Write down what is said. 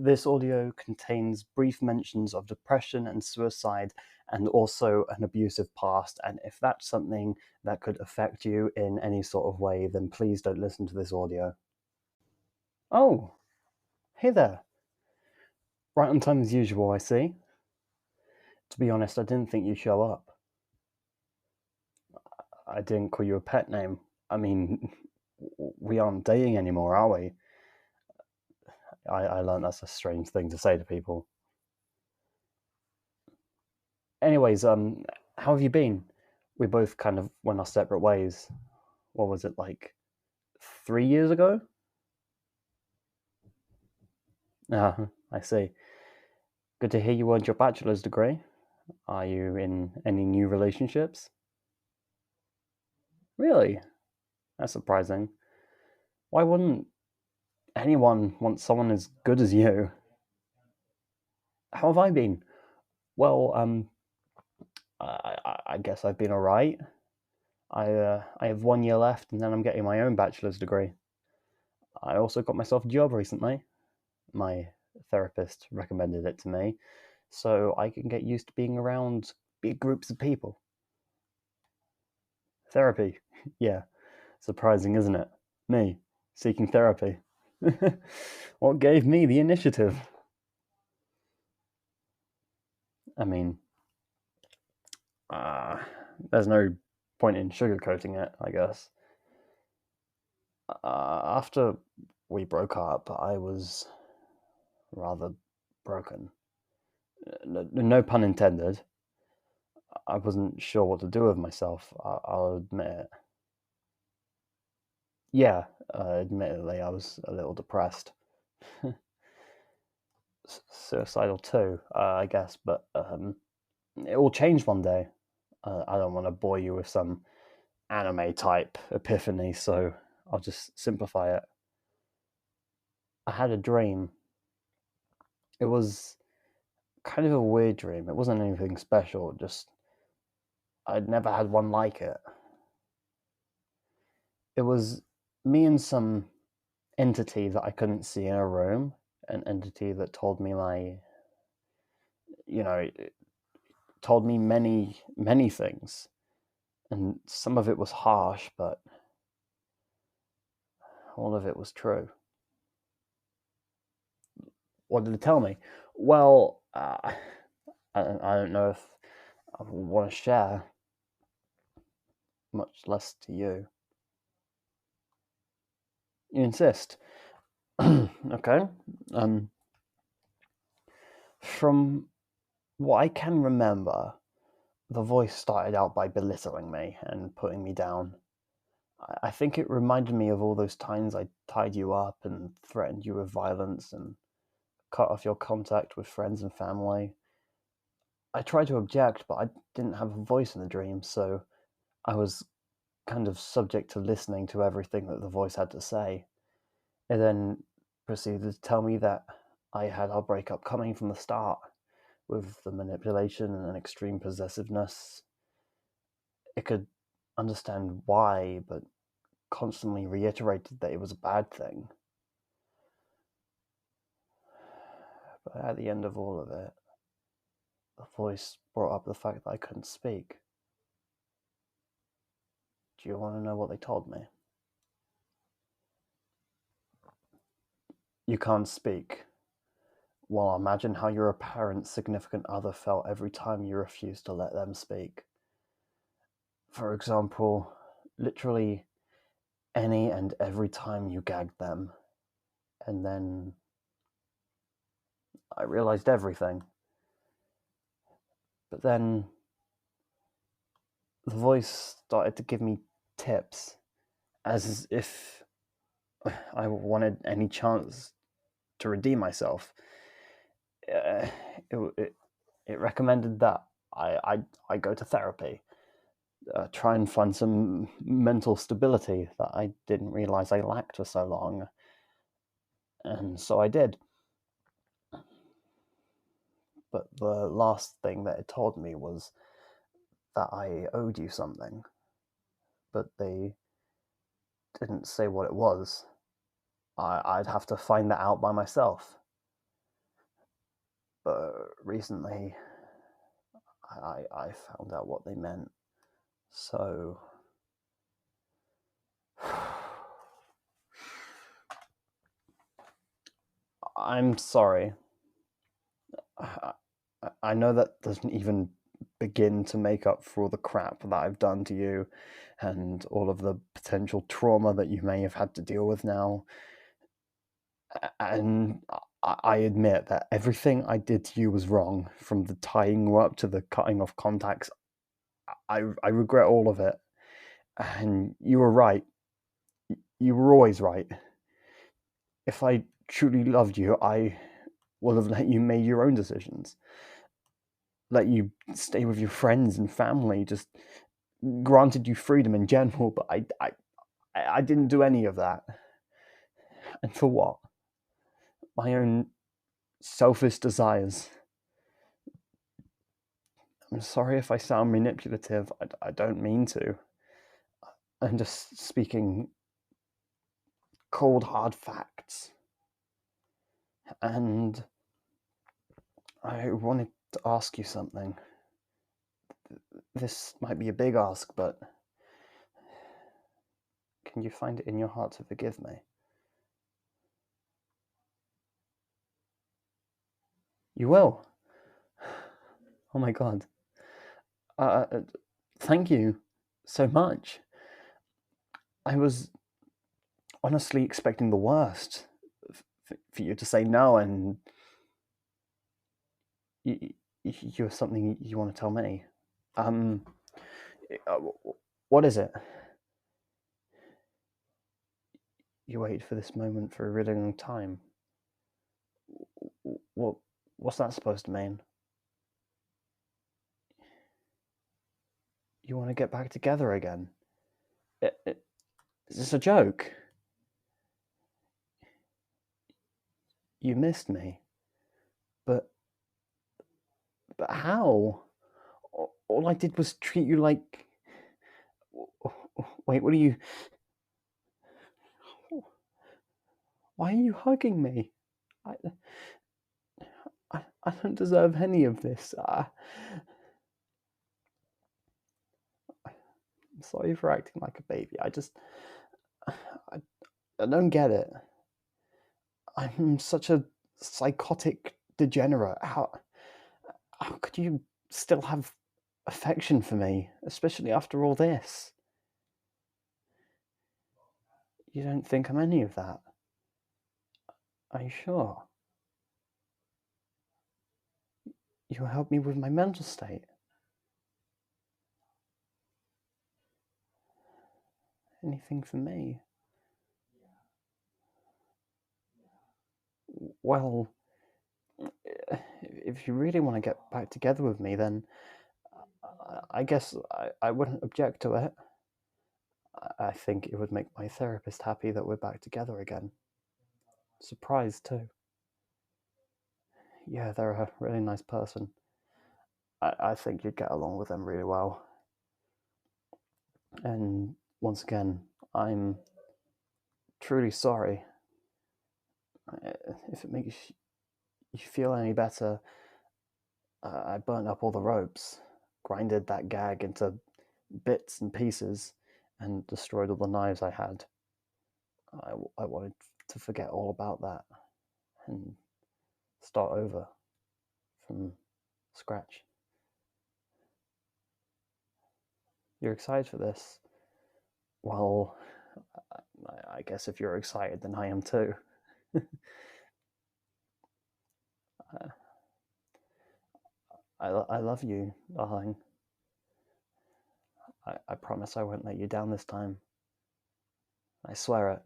This audio contains brief mentions of depression and suicide and also an abusive past, and if that's something that could affect you in any sort of way, then please don't listen to this audio. Oh, hey there. Right on time as usual, I see. To be honest, I didn't think you'd show up. I didn't call you a pet name. I mean, we aren't dating anymore, are we? I learned that's a strange thing to say to people. Anyways, how have you been? We both kind of went our separate ways. What was it, like 3 years ago? Ah, I see. Good to hear you earned your bachelor's degree. Are you in any new relationships? Really? That's surprising. Why wouldn't anyone want someone as good as you? How have I been? Well, I guess I've been alright. I have 1 year left, and then I'm getting my own bachelor's degree. I also got myself a job recently. My therapist recommended it to me, so I can get used to being around big groups of people. Therapy, yeah, surprising, isn't it? Me, seeking therapy. What gave me the initiative? I mean, there's no point in sugarcoating it, I guess. After we broke up, I was rather broken. No pun intended. I wasn't sure what to do with myself, I'll admit it. Yeah, admittedly, I was a little depressed. Suicidal too, I guess, but it all changed one day. I don't want to bore you with some anime type epiphany, so I'll just simplify it. I had a dream. It was kind of a weird dream. It wasn't anything special, just I'd never had one like it. It was me and some entity that I couldn't see in a room, an entity that told me it told me many, many things. And some of it was harsh, but all of it was true. What did it tell me? Well, I don't know if I want to share, much less to you. You insist. Okay. From what I can remember, the voice started out by belittling me and putting me down. I think it reminded me of all those times I tied you up and threatened you with violence and cut off your contact with friends and family. I tried to object, but I didn't have a voice in the dream, so I was kind of subject to listening to everything that the voice had to say. It then proceeded to tell me that I had our breakup coming from the start, with the manipulation and extreme possessiveness. It could understand why, but constantly reiterated that it was a bad thing. But at the end of all of it, the voice brought up the fact that I couldn't speak. Do you want to know what they told me? You can't speak. Well, imagine how your apparent significant other felt every time you refused to let them speak. For example, literally any and every time you gagged them. And then I realized everything. But then the voice started to give me tips, as if I wanted any chance to redeem myself. It recommended that I go to therapy, try and find some mental stability that I didn't realize I lacked for so long. And so I did. But the last thing that it told me was that I owed you something. But they didn't say what it was. I'd have to find that out by myself. but recently I found out what they meant. So I'm sorry. I know that doesn't even begin to make up for all the crap that I've done to you and all of the potential trauma that you may have had to deal with now. And I admit that everything I did to you was wrong, from the tying you up to the cutting off contacts. I regret all of it. And you were right. You were always right. If I truly loved you, I would have let you make your own decisions. Let you stay with your friends and family, just granted you freedom in general, but I didn't do any of that. And for what? My own selfish desires. I'm sorry if I sound manipulative. I don't mean to. I'm just speaking cold, hard facts. And I wanted to ask you something. This might be a big ask, but can you find it in your heart to forgive me? You will? Oh my god. Thank you so much. I was honestly expecting the worst, for you to say no, and you have something you want to tell me. What is it? You waited for this moment for a really long time. What's that supposed to mean? You want to get back together again? Is this a joke? You missed me. But how? All I did was treat you like... Wait, what are you... Why are you hugging me? I don't deserve any of this. I'm sorry for acting like a baby. I don't get it. I'm such a psychotic degenerate. How could you still have affection for me, especially after all this? You don't think I'm any of that? Are you sure? You'll help me with my mental state? Anything for me? Well, if you really want to get back together with me, then I guess I wouldn't object to it. I think it would make my therapist happy that we're back together again. Surprised too. Yeah, they're a really nice person. I think you'd get along with them really well. And once again, I'm truly sorry. If it makes you feel any better, I burnt up all the ropes, grinded that gag into bits and pieces, and destroyed all the knives I had. I wanted to forget all about that and start over from scratch. You're excited for this? Well, I guess if you're excited, then I am too. I love you, darling. I promise I won't let you down this time. I swear it.